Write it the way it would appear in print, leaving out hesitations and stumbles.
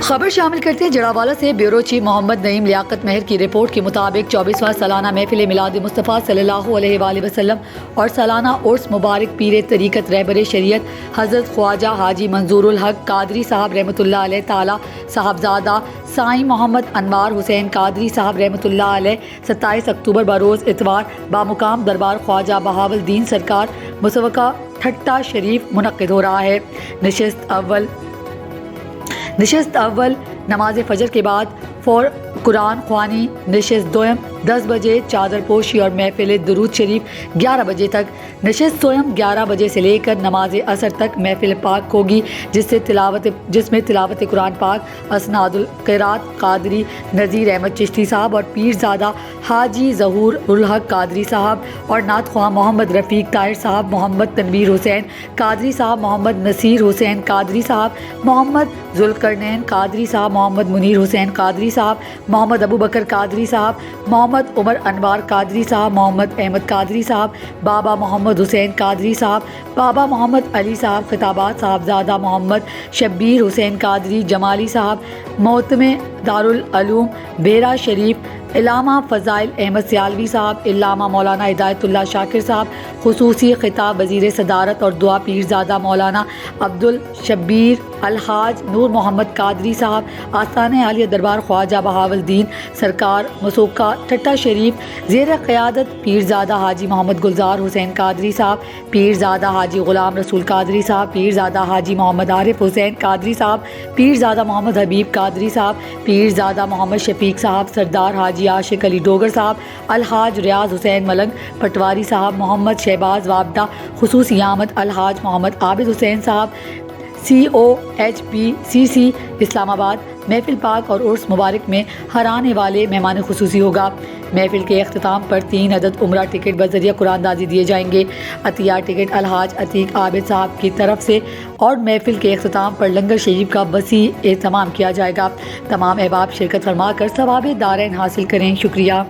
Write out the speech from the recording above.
خبر شامل کرتے ہیں جڑاوالا سے بیورو چیف محمد نعیم لیاقت مہر کی رپورٹ کے مطابق 24واں سالانہ محفل میلاد مصطفیٰ صلی اللہ علیہ وآلہ وسلم اور سالانہ عرس مبارک پیر طریقت رہبر شریعت حضرت خواجہ حاجی منظور الحق قادری صاحب رحمۃ اللہ علیہ تعالی صاحبزادہ سائیں محمد انوار حسین قادری صاحب رحمۃ اللہ علیہ 27 اکتوبر بروز اتوار بامقام دربار خواجہ بہاول الدین سرکار مسوقہ ٹھٹہ شریف منعقد ہو رہا ہے۔ نشست اول نماز فجر کے بعد فور قرآن خوانی، نشست دوم 10 بجے چادر پوشی اور محفل درود شریف 11 بجے تک، نشست دوم 11 بجے سے لے کر نماز عصر تک محفل پاک ہوگی جس میں تلاوت قرآن پاک، اسناد القرات قادری نذیر احمد چشتی صاحب اور پیرزادہ حاجی ظہور الحق قادری صاحب اور نعت خواں محمد رفیق طاہر صاحب، محمد تنویر حسین قادری صاحب، محمد نصیر حسین قادری صاحب، محمد ذوالقرنین قادری صاحب، محمد منیر حسین قادری صاحب، محمد ابو بکر قادری صاحب، محمد عمر انوار قادری صاحب، محمد احمد قادری صاحب، بابا محمد حسین قادری صاحب، بابا محمد علی صاحب، خطابات صاحبزادہ محمد شبیر حسین قادری جمالی صاحب، محتم دارالعلوم بیرا شریف علامہ فضائل احمد سیالوی صاحب، علامہ مولانا ہدایت اللہ شاکر صاحب، خصوصی خطاب وزیر صدارت اور دعا پیرزادہ مولانا عبدالشبیر الحاج نور محمد قادری صاحب، آستانِ عالیہ دربار خواجہ بہاول الدین سرکار مسوقہ ٹھٹہ شریف زیر قیادت پیرزادہ حاجی محمد گلزار حسین قادری صاحب، پیرزادہ حاجی غلام رسول قادری صاحب، پیرزادہ حاجی محمد عارف حسین قادری صاحب، پیرزادہ محمد حبیب قادری صاحب، پیرزادہ محمد شفیق صاحب، سردار حاجی عاشق علی ڈوگر صاحب، الحاج ریاض حسین ملنگ پٹواری صاحب، محمد شہباز وابدہ، خصوصی آمد الحاج محمد عابد حسین صاحب، COHPCC اسلام آباد۔ محفل پاک اور عرس مبارک میں ہر آنے والے مہمان خصوصی ہوگا۔ محفل کے اختتام پر 3 عدد عمرہ ٹکٹ بذریعہ قرآن دازی دیے جائیں گے۔ عطیہ ٹکٹ الحاج عتیق عابد صاحب کی طرف سے اور محفل کے اختتام پر لنگر شریف کا وسیع اہتمام کیا جائے گا۔ تمام احباب شرکت فرما کر ثواب دارین حاصل کریں۔ شکریہ۔